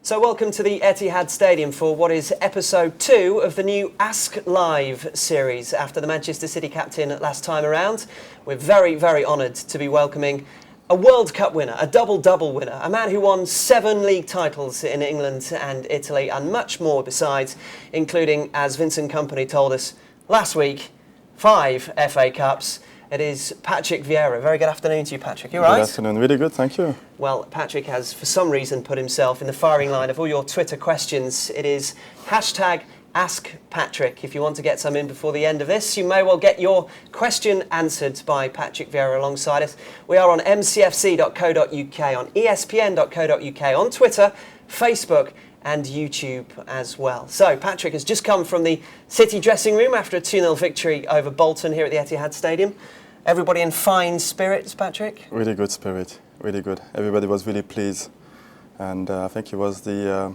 So welcome to the Etihad Stadium for what is episode 2 of the new Ask Live series. After the Manchester City captain last time around, we're very, very honoured to be welcoming a World Cup winner, a double-double winner, a man who won 7 league titles in England and Italy and much more besides, including, as Vincent Kompany told us last week, 5 FA Cups. It is Patrick Vieira. Very good afternoon to you, Patrick. You all right? Good afternoon. Really good, thank you. Well, Patrick has, for some reason, put himself in the firing line of all your Twitter questions. It is hashtag askpatrick. If you want to get some in before the end of this, you may well get your question answered by Patrick Vieira alongside us. We are on mcfc.co.uk, on espn.co.uk, on Twitter, Facebook, and YouTube as well. So Patrick has just come from the City dressing room after a 2-0 victory over Bolton here at the Etihad Stadium. Everybody in fine spirits, Patrick? Really good spirit, really good. Everybody was really pleased, and I think it was the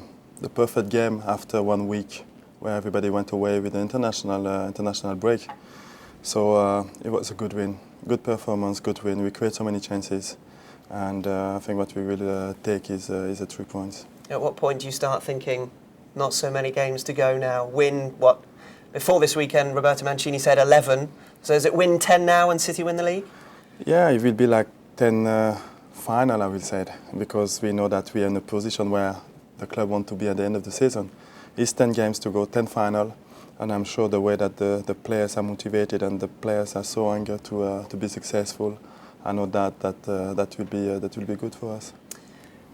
perfect game after 1 week where everybody went away with the international break. So it was a good win, good performance, good win. We create so many chances, and I think what we will take is a 3 points. At what point do you start thinking, not so many games to go now, win what? Before this weekend, Roberto Mancini said 11. So is it win 10 now and City win the league? Yeah, it will be like 10 final, I will say, because we know that we are in a position where the club want to be at the end of the season. It's 10 games to go, 10 final, and I'm sure the way that the players are motivated and the players are so eager to be successful, I know that will be good for us.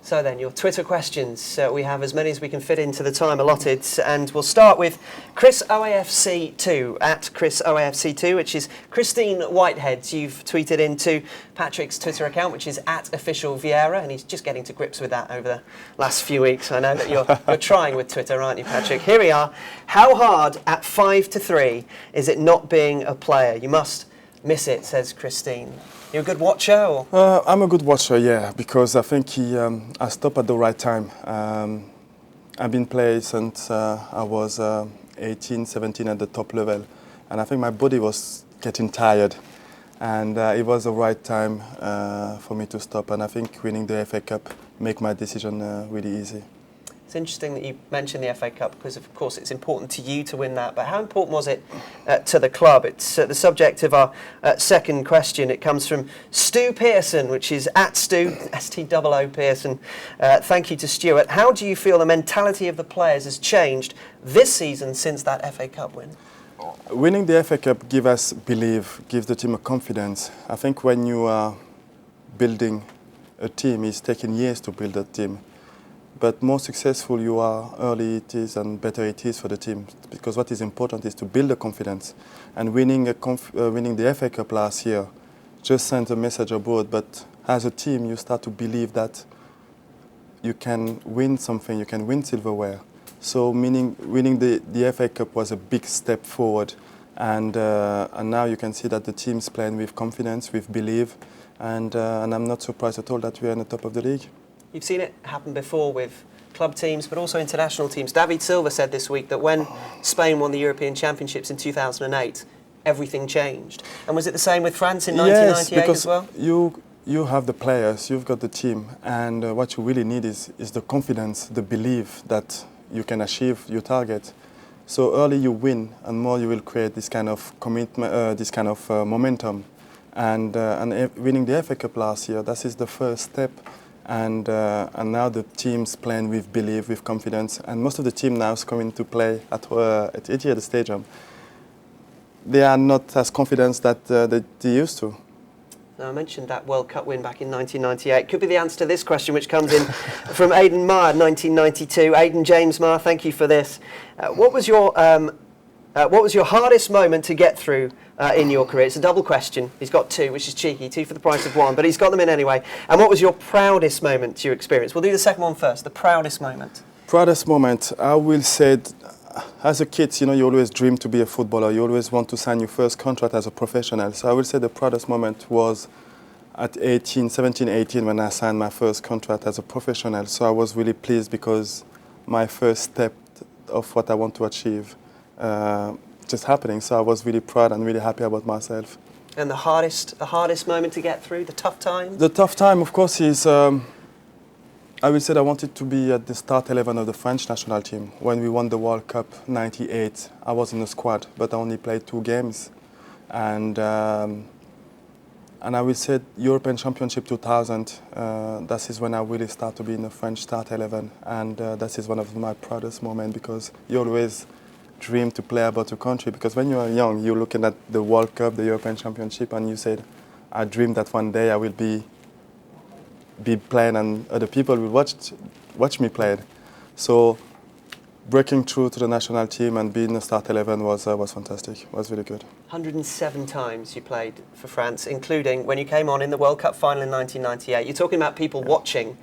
So then, your Twitter questions. We have as many as we can fit into the time allotted, and we'll start with Chris OAFC2 at Chris OAFC2, which is Christine Whitehead. You've tweeted into Patrick's Twitter account, which is at Official Vieira, and he's just getting to grips with that over the last few weeks. I know that you're trying with Twitter, aren't you, Patrick? Here we are. How hard at 5-3 is it not being a player? You must miss it, says Christine. You a good watcher? Or? I'm a good watcher, yeah, because I think I stopped at the right time. I've been playing since I was 18, 17 at the top level, and I think my body was getting tired, and it was the right time for me to stop, and I think winning the FA Cup make my decision really easy. It's interesting that you mentioned the FA Cup because, of course, it's important to you to win that. But how important was it to the club? It's the subject of our second question. It comes from Stu Pearson, which is at Stu, S-T-O-O Pearson. Thank you to Stuart. How do you feel the mentality of the players has changed this season since that FA Cup win? Winning the FA Cup gives us belief, gives the team a confidence. I think when you are building a team, it's taking years to build a team. But more successful you are, early it is and better it is for the team. Because what is important is to build the confidence. And winning the FA Cup last year just sent a message abroad. But as a team, you start to believe that you can win something, you can win silverware. So winning the FA Cup was a big step forward. And now you can see that the team's playing with confidence, with belief. And I'm not surprised at all that we are in the top of the league. You've seen it happen before with club teams, but also international teams. David Silva said this week that when Spain won the European Championships in 2008, everything changed. And was it the same with France in 1998 as well? Yes, because you have the players, you've got the team, and what you really need is the confidence, the belief that you can achieve your target. So early you win, and more you will create this kind of commitment, this kind of momentum. And winning the FA Cup last year, that is the first step. And now the team's playing with belief, with confidence, and most of the team now is coming to play at Etihad Stadium. They are not as confident that they used to. Now, I mentioned that World Cup win back in 1998. Could be the answer to this question, which comes in from Aidan Marr, 1992. Aidan James Marr, thank you for this. What was your hardest moment to get through in your career? It's a double question. He's got 2, which is cheeky, 2 for the price of 1, but he's got them in anyway. And what was your proudest moment you experienced? We'll do the second one first, the proudest moment. Proudest moment, I will say, as a kid, you always dream to be a footballer. You always want to sign your first contract as a professional. So I will say the proudest moment was at 17, 18, when I signed my first contract as a professional. So I was really pleased because my first step of what I want to achieve just happening. So I was really proud and really happy about myself. And the hardest moment to get through, the tough time? The tough time, of course, is I will say I wanted to be at the start 11 of the French national team. When we won the World Cup '98, I was in the squad, but I only played 2 games. And I will say European Championship 2000, that is when I really start to be in the French start 11. And that is one of my proudest moments, because you always dream to play about your country. Because when you are young, you're looking at the World Cup, the European Championship, and you said, I dream that one day I will be playing and other people will watch me play. So breaking through to the national team and being in the start 11 was fantastic. It was really good. 107 times you played for France, including when you came on in the World Cup final in 1998. You're talking about people watching.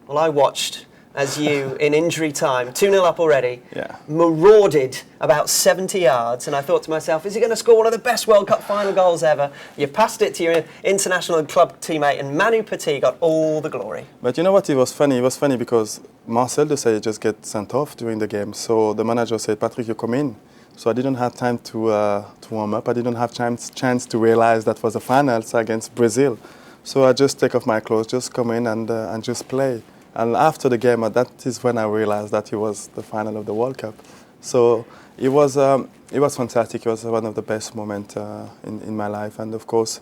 Well, I watched as you, in injury time, 2-0 up already, marauded about 70 yards, and I thought to myself, is he going to score one of the best World Cup final goals ever? You passed it to your international club teammate, and Manu Petit got all the glory. But you know what? It was funny. It was funny because Marcel Desailly just get sent off during the game, so the manager said, Patrick, you come in. So I didn't have time to warm up. I didn't have chance to realize that was the finals against Brazil. So I just take off my clothes, just come in and just play. And after the game, that is when I realized that it was the final of the World Cup. So it was fantastic. It was one of the best moments in my life. And of course,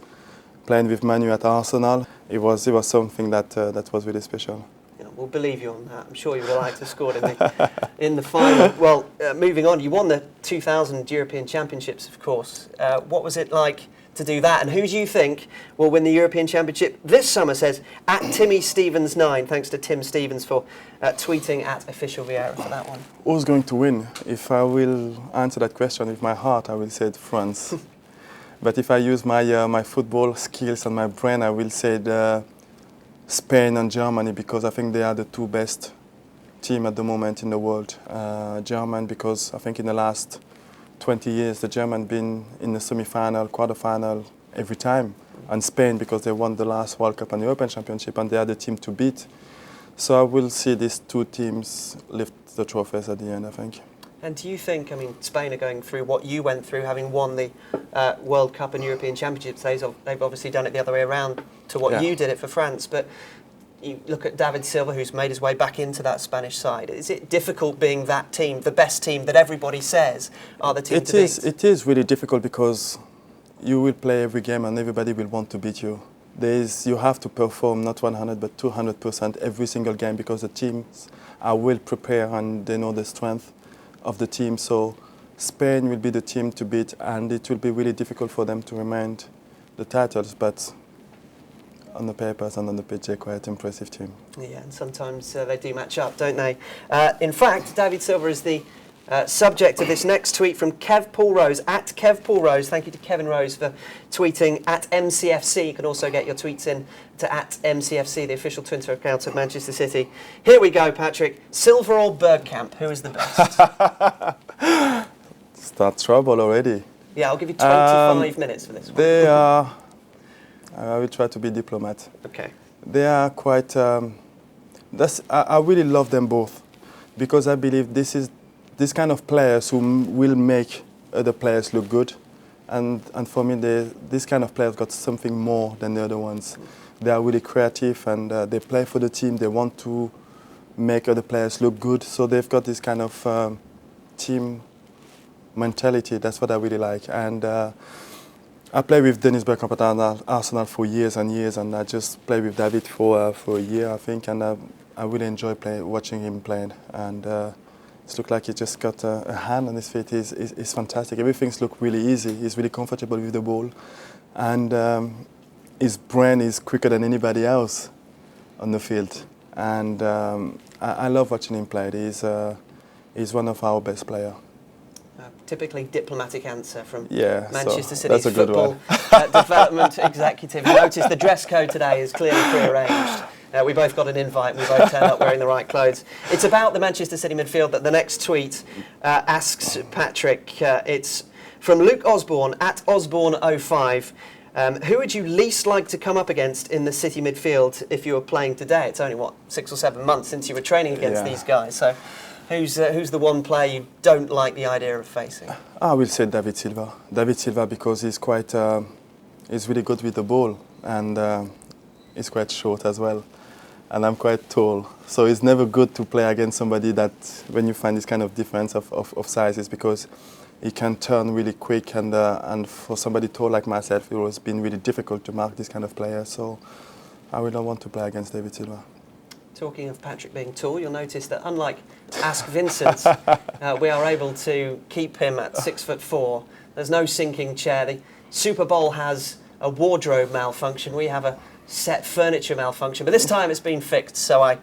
playing with Manu at Arsenal, it was something that was really special. Yeah, we'll believe you on that. I'm sure you would like to score in the final. Well, moving on, you won the 2000 European Championships, of course. What was it like to do that, and who do you think will win the European Championship this summer? Says at Timmy Stevens 9. Thanks to Tim Stevens for tweeting at Official Vieira for that one. Who's going to win? If I will answer that question with my heart, I will say France. But if I use my football skills and my brain, I will say Spain and Germany, because I think they are the 2 best teams at the moment in the world. German, because I think in the last 20 years, the German been in the semi-final, quarter-final every time. And Spain, because they won the last World Cup and European Championship, and they are the team to beat. So I will see these 2 teams lift the trophies at the end, I think. And do you think, I mean, Spain are going through what you went through, having won the World Cup and European Championships. They've obviously done it the other way around to what you did it for France. But you look at David Silva, who's made his way back into that Spanish side. Is it difficult being that team, the best team that everybody says are the team to beat? It is really difficult, because you will play every game and everybody will want to beat you. You have to perform not 100 but 200% every single game, because the teams are well prepared and they know the strength of the team. So Spain will be the team to beat, and it will be really difficult for them to remain the titles. But on the papers and on the pitch, they're quite an impressive team. Yeah, and sometimes they do match up, don't they? In fact, David Silva is the subject of this next tweet from Kev Paul Rose, at Kev Paul Rose. Thank you to Kevin Rose for tweeting at MCFC. You can also get your tweets in to at MCFC, the official Twitter account of Manchester City. Here we go, Patrick. Silva or Bergkamp, who is the best? Start trouble already. Yeah, I'll give you 25 minutes for this one. I will try to be diplomat. Okay. They are quite. I really love them both, because I believe this kind of players who will make other players look good, and for me, this kind of players got something more than the other ones. They are really creative, and they play for the team. They want to make other players look good, so they've got this kind of team mentality. That's what I really like. And I played with Dennis Bergkamp at Arsenal for years and years, and I just played with David for a year, I think, and I really enjoy watching him playing. And it looks like he just got a hand on his feet. It's fantastic. Everything's look really easy. He's really comfortable with the ball, and his brain is quicker than anybody else on the field. And I love watching him play. He's one of our best players. Typically diplomatic answer from so Manchester City's that's a good football development executive. Notice the dress code today is clearly prearranged. We both got an invite and we both turned up wearing the right clothes. It's about the Manchester City midfield that the next tweet asks Patrick. It's from Luke Osborne, at Osborne05. Who would you least like to come up against in the City midfield if you were playing today? It's only, 6 or 7 months since you were training against these guys. So who's the one player you don't like the idea of facing? I will say David Silva. David Silva, because he's he's really good with the ball, and he's quite short as well. and I'm quite tall. So it's never good to play against somebody that, when you find this kind of difference of sizes, because he can turn really quick, and for somebody tall like myself, it has been really difficult to mark this kind of player. So I will not want to play against David Silva. Talking of Patrick being tall, you'll notice that unlike Ask Vincent, we are able to keep him at 6'4". There's no sinking chair. The Super Bowl has a wardrobe malfunction. We have a set furniture malfunction, but this time it's been fixed, so I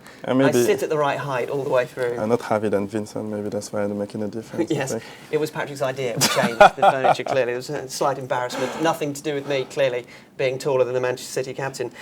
sit at the right height all the way through. I'm not heavier than Vincent, maybe that's why I'm making a difference. Yes, it was Patrick's idea to change the furniture, clearly. It was a slight embarrassment, nothing to do with me, clearly, being taller than the Manchester City captain.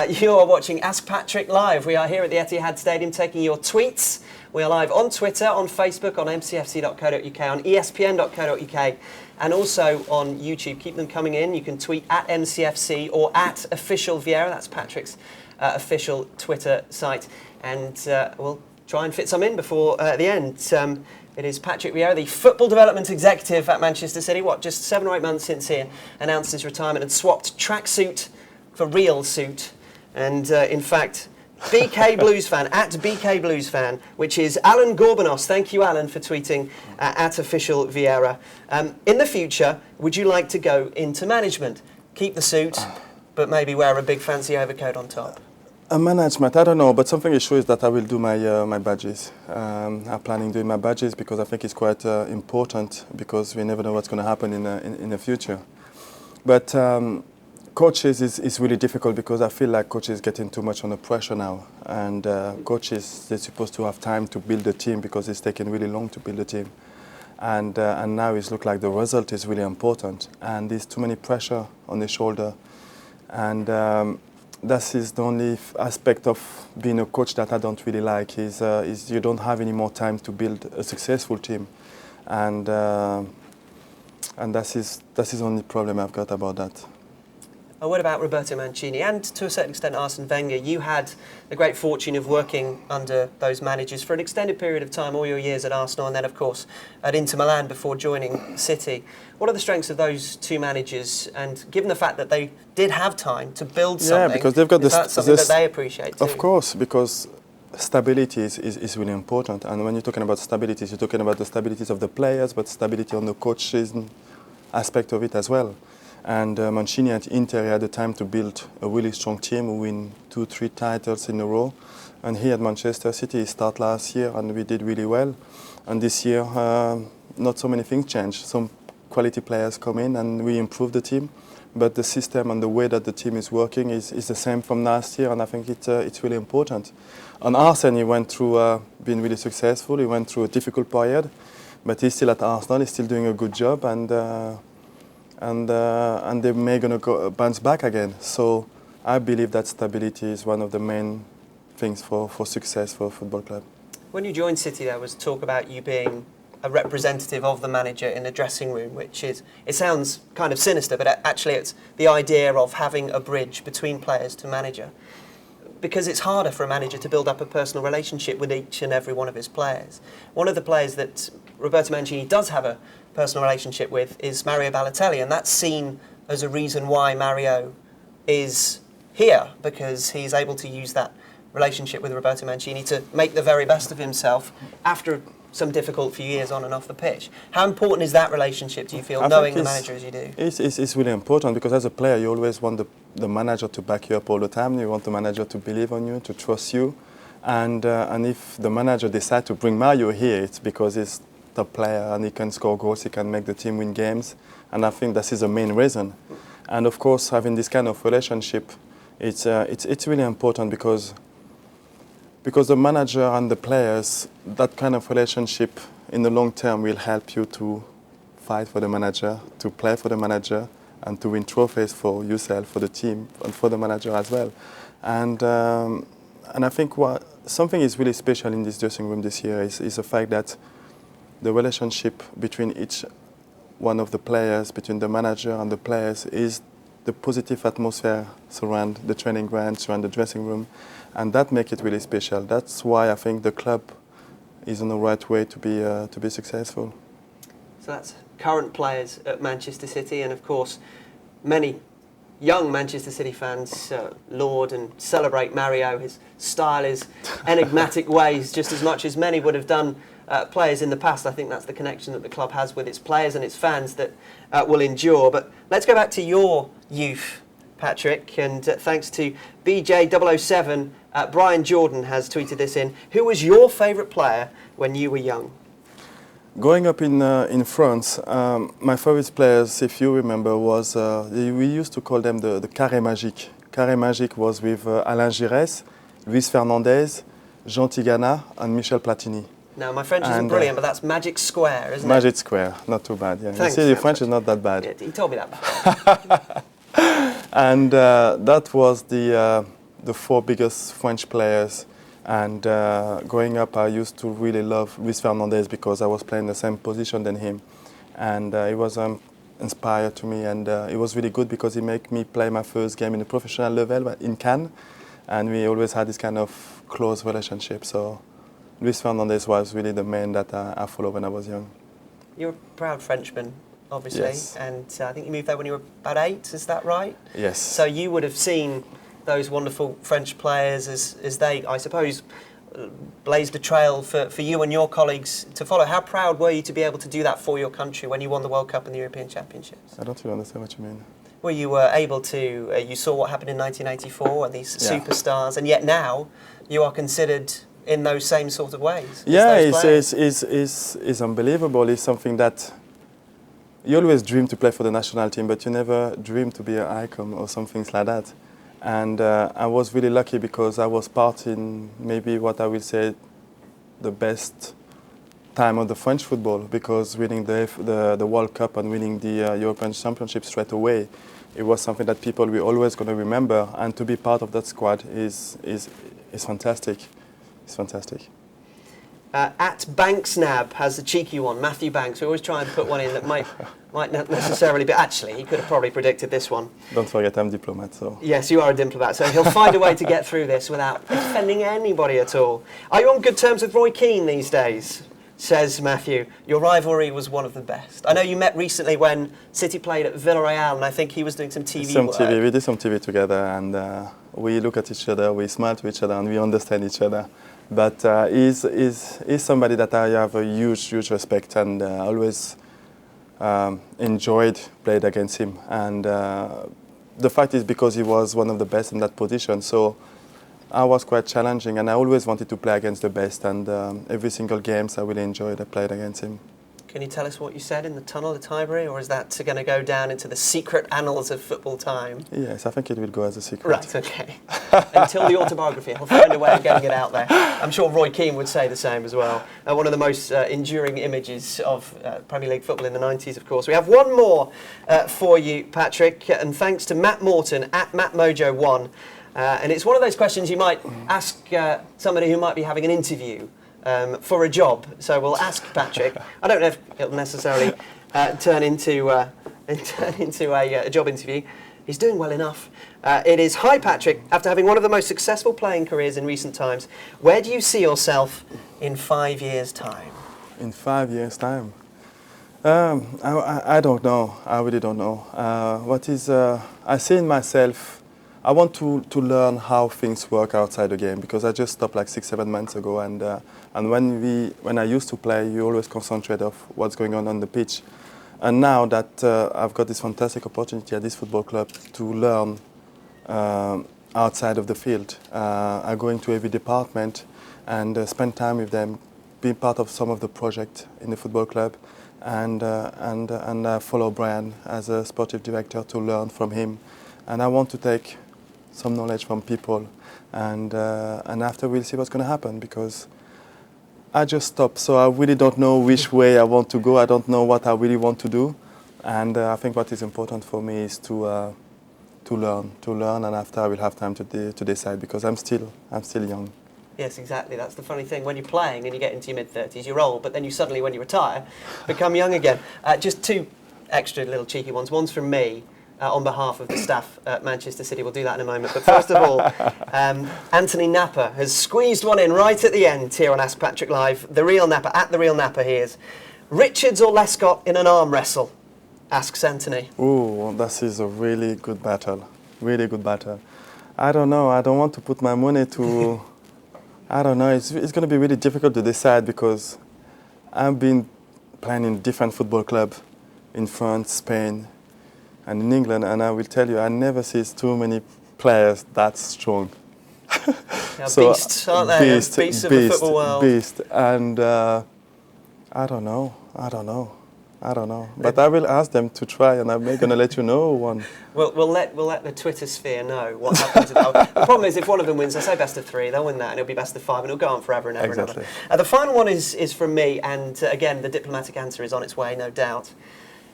You are watching Ask Patrick Live. We are here at the Etihad Stadium taking your tweets. We are live on Twitter, on Facebook, on mcfc.co.uk, on espn.co.uk, and also on YouTube. Keep them coming in. You can tweet at MCFC or at Official Vieira. That's Patrick's official Twitter site. And we'll try and fit some in before the end. It is Patrick Vieira, the football development executive at Manchester City. Just 7 or 8 months since he announced his retirement and swapped tracksuit for real suit. And in fact, BK Blues fan, at BK Blues fan, which is Alan Gorbanos. Thank you, Alan, for tweeting at Official Vieira. In the future, would you like to go into management? Keep the suit, but maybe wear a big fancy overcoat on top? Management, I don't know, but something is sure is that I will do my badges. I'm planning doing my badges because I think it's quite important, because we never know what's going to happen in the future. But coaches is really difficult, because I feel like coaches getting too much under pressure now, and coaches, they're supposed to have time to build a team, because it's taken really long to build a team, and now it looks like the result is really important, and there's too many pressure on the shoulder, and that is the only aspect of being a coach that I don't really like, is you don't have any more time to build a successful team, and that is the only problem I've got about that. What about Roberto Mancini and, to a certain extent, Arsene Wenger? You had the great fortune of working under those managers for an extended period of time, all your years at Arsenal, and then, of course, at Inter Milan before joining City. What are the strengths of those two managers? And given the fact that they did have time to build something, because they've got something that they appreciate too? Of course, because stability is really important. And when you're talking about stability, you're talking about the stabilities of the players, but stability on the coaching aspect of it as well. And Mancini at Inter had the time to build a really strong team, win 2-3 titles in a row. And here at Manchester City, he started last year and we did really well. And this year, not so many things changed. Some quality players come in and we improve the team. But the system and the way that the team is working is the same from last year, and I think it's really important. On Arsene, he went through being really successful. He went through a difficult period, but he's still at Arsenal. He's still doing a good job, and they may gonna bounce back again. So I believe that stability is one of the main things for success for a football club. When you joined City, there was talk about you being a representative of the manager in the dressing room, which is, it sounds kind of sinister, but actually it's the idea of having a bridge between players to manager. Because it's harder for a manager to build up a personal relationship with each and every one of his players. One of the players that Roberto Mancini does have a personal relationship with is Mario Balotelli, and that's seen as a reason why Mario is here, because he's able to use that relationship with Roberto Mancini to make the very best of himself after some difficult few years on and off the pitch. How important is that relationship, do you feel, knowing the manager as you do? It's really important, because as a player you always want the manager to back you up all the time. You want the manager to believe on you, to trust you, and if the manager decides to bring Mario here, it's because he's the player and he can score goals, he can make the team win games, and I think this is the main reason. And of course, having this kind of relationship, it's really important, because the manager and the players, that kind of relationship in the long term will help you to fight for the manager, to play for the manager, and to win trophies for yourself, for the team, and for the manager as well. And I think something is really special in this dressing room this year is the fact that the relationship between each one of the players, between the manager and the players, is the positive atmosphere surround the training ground, surround the dressing room, and that makes it really special. That's why I think the club is on the right way to be successful. So that's current players at Manchester City, and of course many young Manchester City fans laud and celebrate Mario. His style is enigmatic ways, just as much as many would have done players in the past. I think that's the connection that the club has with its players and its fans that will endure. But let's go back to your youth, Patrick, and thanks to BJ007, Brian Jordan has tweeted this in. Who was your favourite player when you were young? Growing up in France, my favorite players, if you remember, was we used to call them the Carré Magique. Carré Magique was with Alain Giresse, Luis Fernandez, Jean Tigana, and Michel Platini. Now, my French isn't brilliant, but that's Magic Square, isn't it? Magic Square, not too bad. Yeah. Thanks, you see, the French is not that bad. Yeah, he told me that. And that was the 4 biggest French players. And growing up, I used to really love Luis Fernandez because I was playing the same position than him. And he was inspired to me, and it was really good because he made me play my first game in the professional level in Cannes. And we always had this kind of close relationship. So Luis Fernandez was really the man that I followed when I was young. You're a proud Frenchman, obviously. Yes. And I think you moved there when you were about 8, is that right? Yes. So you would have seen those wonderful French players as they, I suppose, blazed a trail for you and your colleagues to follow. How proud were you to be able to do that for your country when you won the World Cup and the European Championships? I don't really understand what you mean. Well, you were able to, you saw what happened in 1984 and these superstars, and yet now you are considered in those same sort of ways. Yeah, it's unbelievable. It's something that you always dream to play for the national team, but you never dream to be an icon or some things like that. And I was really lucky because I was part in maybe what I will say the best time of the French football, because winning the World Cup and winning the European Championship straight away, it was something that people were always going to remember. And to be part of that squad is fantastic. It's fantastic. At Banksnab has a cheeky one, Matthew Banks. We always try and put one in that might not necessarily, but actually he could have probably predicted this one. Don't forget I'm a diplomat, so. Yes, you are a diplomat, so he'll find a way to get through this without offending anybody at all. Are you on good terms with Roy Keane these days? Says Matthew. Your rivalry was one of the best. I know you met recently when City played at Villarreal, and I think he was doing some TV work. We did some TV together, and we look at each other, we smile to each other, and we understand each other. But he's somebody that I have a huge respect, and always enjoyed playing against him. And the fact is because he was one of the best in that position, so I was quite challenging, and I always wanted to play against the best. And every single games I really enjoyed, I played against him. Can you tell us what you said in the tunnel at Highbury, or is that going to go down into the secret annals of football time? Yes, I think it will go as a secret. Right, okay. Until the autobiography, he'll find a way of getting it out there. I'm sure Roy Keane would say the same as well. One of the most enduring images of Premier League football in the 90s, of course. We have one more for you, Patrick, and thanks to Matt Morton at MattMojo1. And it's one of those questions you might ask somebody who might be having an interview for a job. So we'll ask Patrick. I don't know if it'll necessarily turn into a job interview. He's doing well enough. It is, hi Patrick, after having one of the most successful playing careers in recent times, where do you see yourself in 5 years' time? In 5 years' time? I don't know. I really don't know. I see in myself, I want to learn how things work outside the game, because I just stopped like 6-7 months ago, and when I used to play, you always concentrate on what's going on the pitch. And now that I've got this fantastic opportunity at this football club to learn outside of the field, I go into every department and spend time with them, be part of some of the projects in the football club, and follow Brian as a sportive director to learn from him. And I want to take some knowledge from people, and after we'll see what's going to happen, because I just stopped, so I really don't know which way I want to go. I don't know what I really want to do, and I think what is important for me is to learn, and after I will have time to decide, because I'm still young. Yes, exactly. That's the funny thing. When you're playing and you get into your mid-30s, you're old, but then you suddenly, when you retire, become young again. Just two extra little cheeky ones. One's from me. On behalf of the staff at Manchester City. We'll do that in a moment. But first of all, Anthony Napper has squeezed one in right at the end here on Ask Patrick Live. The real Napper, at the real Napper he is. Richards or Lescott in an arm wrestle? asks Anthony. Ooh, this is a really good battle. Really good battle. I don't know. I don't want to put my money to... I don't know. It's going to be really difficult to decide because I've been playing in different football clubs in France, Spain, and in England, and I will tell you, I never see too many players that strong. Yeah, beasts, aren't they? Beasts of the football world. Beast, and I don't know. But I will ask them to try, and I'm going to let you know one. We'll let the Twitter sphere know what happens. The problem is, if one of them wins, I say best of 3, they'll win that, and it'll be best of 5, and it'll go on forever and ever and ever. The final one is from me, and again, the diplomatic answer is on its way, no doubt.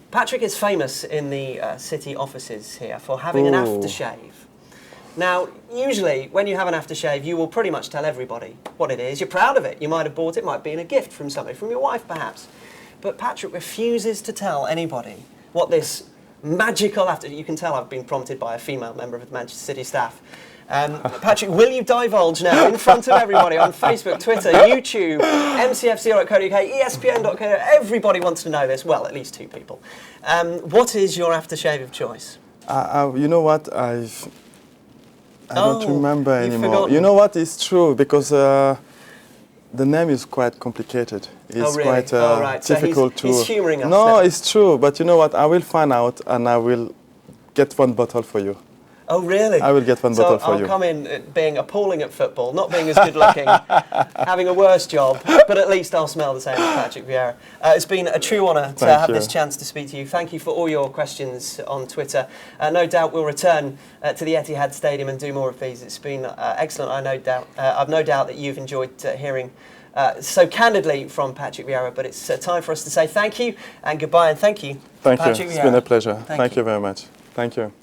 Patrick is famous in the city offices here for having an aftershave. Now, usually, when you have an aftershave, you will pretty much tell everybody what it is. You're proud of it. You might have bought it. Might be in a gift from somebody, from your wife, perhaps. But Patrick refuses to tell anybody what this magical You can tell I've been prompted by a female member of the Manchester City staff. Patrick, will you divulge now in front of everybody on Facebook, Twitter, YouTube, mcfc.co.uk, espn.co.uk? Everybody wants to know this. Well, at least 2 people. What is your aftershave of choice? You know what? I don't remember anymore. Forgotten. You know what? It's true because the name is quite complicated. It's quite difficult so he's humouring us. No, now. It's true. But you know what? I will find out and I will get 1 bottle for you. Oh, really? I will get 1 bottle for you. So I'll come in being appalling at football, not being as good looking, having a worse job, but at least I'll smell the same as Patrick Vieira. It's been a true honour to have this chance to speak to you. Thank you for all your questions on Twitter. No doubt we'll return to the Etihad Stadium and do more of these. It's been excellent. I've no doubt that you've enjoyed hearing so candidly from Patrick Vieira, but it's time for us to say thank you and goodbye, and thank you, Thank you. Patrick It's Vieira. been a pleasure. Thank you very much. Thank you.